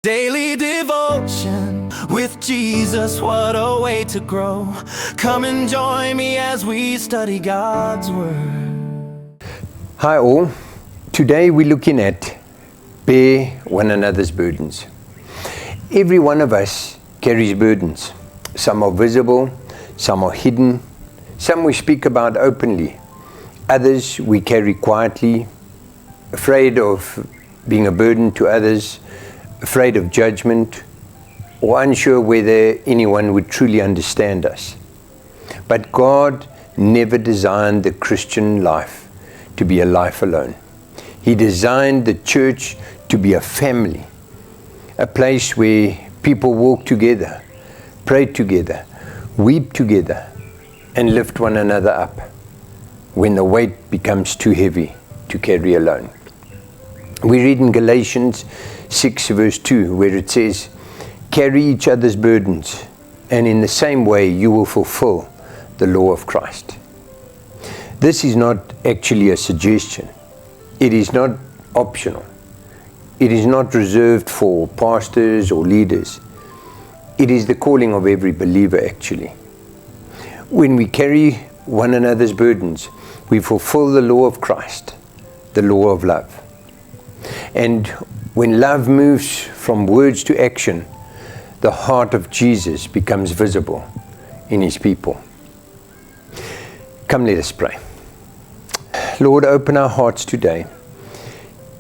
Daily devotion with Jesus, what a way to grow. Come and join me as we study God's Word. Hi all, today we're looking at bear one another's burdens. Every one of us carries burdens. Some are visible, some are hidden, some we speak about openly, others we carry quietly, afraid of being a burden to others, afraid of judgment, or unsure whether anyone would truly understand us. But God never designed the Christian life to be a life alone. He designed the church to be a family, a place where people walk together, pray together, weep together, and lift one another up when the weight becomes too heavy to carry alone. We read in Galatians 6 verse 2 where it says, "Carry each other's burdens, and in the same way you will fulfill the law of Christ." This is not actually a suggestion. It is not optional. It is not reserved for pastors or leaders. It is the calling of every believer actually. When we carry one another's burdens, we fulfill the law of Christ, the law of love. And when love moves from words to action, the heart of Jesus becomes visible in His people. Come, let us pray. Lord, open our hearts today.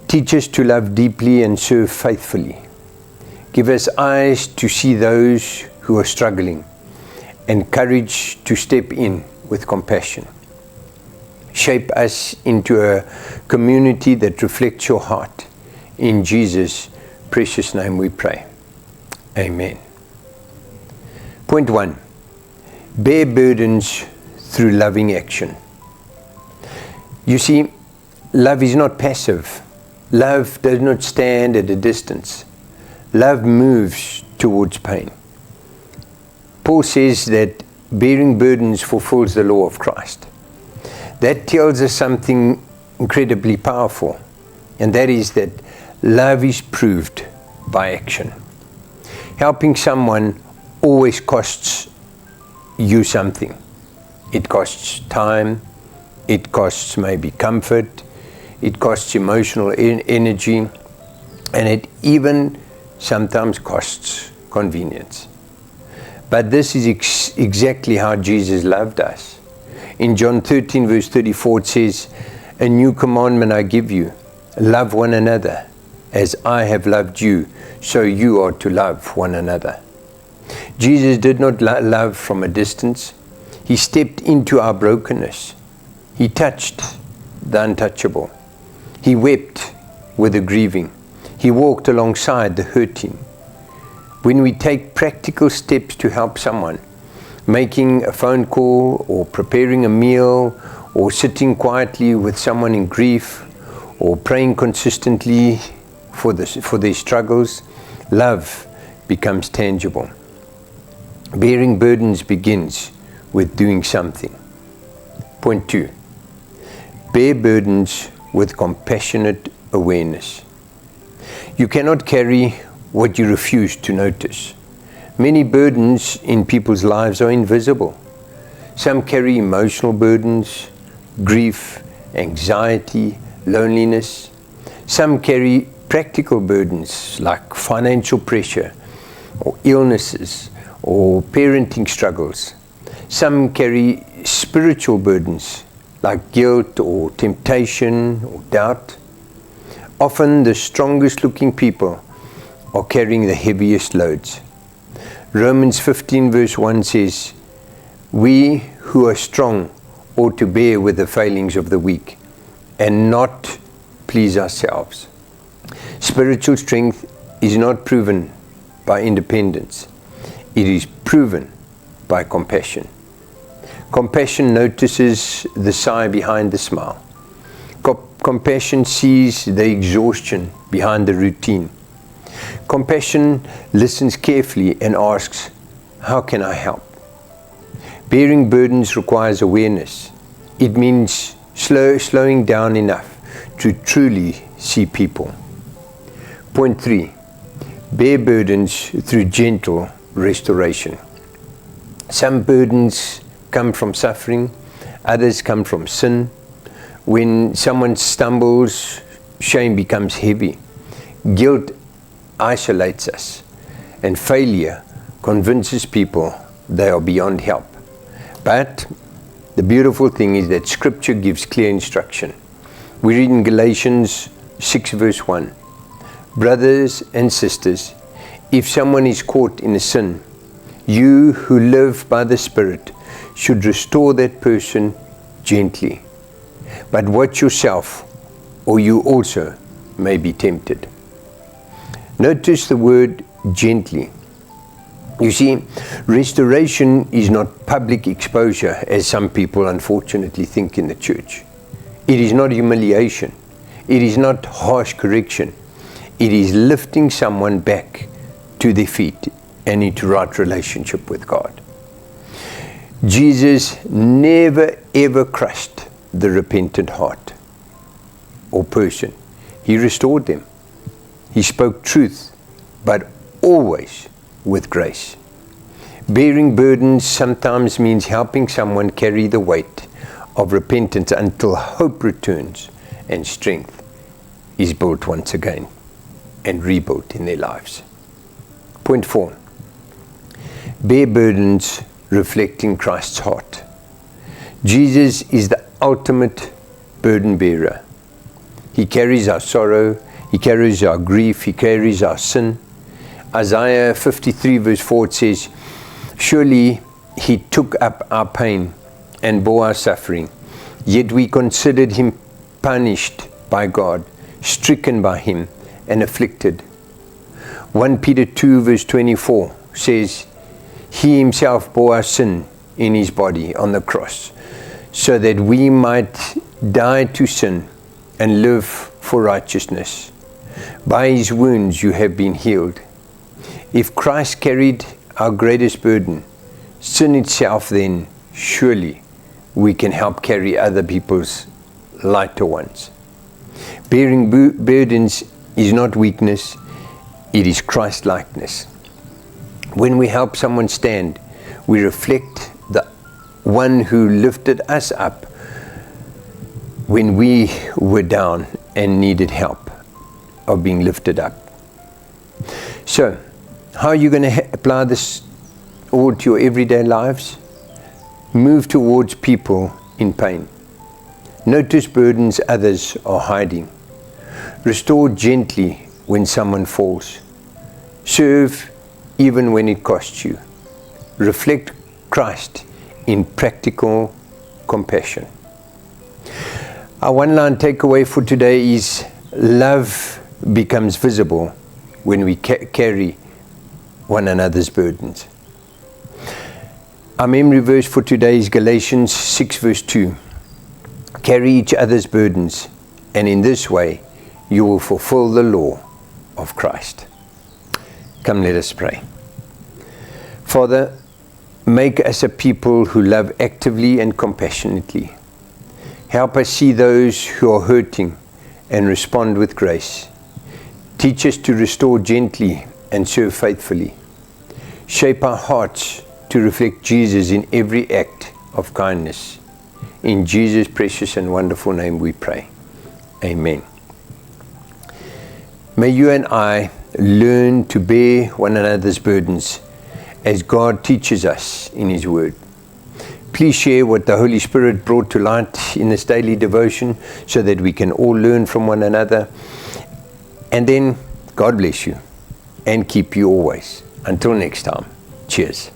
Teach us to love deeply and serve faithfully. Give us eyes to see those who are struggling, and courage to step in with compassion. Shape us into a community that reflects your heart. In Jesus' precious name we pray. Amen. Point 1. Bear burdens through loving action. You see, love is not passive. Love does not stand at a distance. Love moves towards pain. Paul says that bearing burdens fulfills the law of Christ. That tells us something incredibly powerful, and that is that love is proved by action. Helping someone always costs you something. It costs time, it costs maybe comfort, it costs emotional energy, and it even sometimes costs convenience. But this is exactly how Jesus loved us. In John 13 verse 34 it says, "A new commandment I give you, love one another. As I have loved you, so you are to love one another." Jesus did not love from a distance. He stepped into our brokenness. He touched the untouchable. He wept with the grieving. He walked alongside the hurting. When we take practical steps to help someone, making a phone call or preparing a meal or sitting quietly with someone in grief or praying consistently for their struggles, love becomes tangible. Bearing burdens begins with doing something. Point 2. Bear burdens with compassionate awareness. You cannot carry what you refuse to notice. Many burdens in people's lives are invisible. Some carry emotional burdens, grief, anxiety, loneliness. Some carry practical burdens like financial pressure or illnesses or parenting struggles. Some carry spiritual burdens like guilt or temptation or doubt. Often the strongest looking people are carrying the heaviest loads. Romans 15 verse 1 says, "We who are strong ought to bear with the failings of the weak and not please ourselves." Spiritual strength is not proven by independence. It is proven by compassion. Compassion notices the sigh behind the smile. Compassion sees the exhaustion behind the routine. Compassion listens carefully and asks, "How can I help?" Bearing burdens requires awareness. It means slowing down enough to truly see people. Point 3. Bear burdens through gentle restoration. Some burdens come from suffering, others come from sin. When someone stumbles, shame becomes heavy. Guilt isolates us, and failure convinces people they are beyond help. But the beautiful thing is that Scripture gives clear instruction. We read in Galatians 6 verse 1, brothers and sisters, if someone is caught in a sin, you who live by the Spirit should restore that person gently. But watch yourself, or you also may be tempted. Notice the word gently. You see, restoration is not public exposure, as some people unfortunately think in the church. It is not humiliation. It is not harsh correction. It is lifting someone back to their feet and into right relationship with God. Jesus never ever crushed the repentant heart or person. He restored them. He spoke truth, but always with grace. Bearing burdens sometimes means helping someone carry the weight of repentance until hope returns and strength is built once again and rebuilt in their lives. Point 4. Bear burdens reflecting Christ's heart. Jesus is the ultimate burden bearer. He carries our sorrow, He carries our grief, He carries our sin. Isaiah 53 verse 4 it says, surely He took up our pain and bore our suffering, yet we considered Him punished by God, stricken by Him and afflicted. 1 Peter 2 verse 24 says, He Himself bore our sin in His body on the cross, so that we might die to sin and live for righteousness. By His wounds you have been healed. If Christ carried our greatest burden, sin itself, then surely we can help carry other people's lighter ones. Bearing burdens is not weakness, it is Christ-likeness. When we help someone stand, we reflect the one who lifted us up when we were down and needed help of being lifted up. So, how are you going to apply this all to your everyday lives? Move towards people in pain. Notice burdens others are hiding. Restore gently when someone falls. Serve even when it costs you. Reflect Christ in practical compassion. Our one-line takeaway for today is love becomes visible when we carry one another's burdens. Our memory verse for today is Galatians 6 verse 2. Carry each other's burdens, and in this way you will fulfill the law of Christ. Come, let us pray. Father, make us a people who love actively and compassionately. Help us see those who are hurting and respond with grace. Teach us to restore gently and serve faithfully. Shape our hearts to reflect Jesus in every act of kindness. In Jesus' precious and wonderful name we pray. Amen. May you and I learn to bear one another's burdens as God teaches us in His Word. Please share what the Holy Spirit brought to light in this daily devotion so that we can all learn from one another. And then God bless you and keep you always. Until next time, cheers.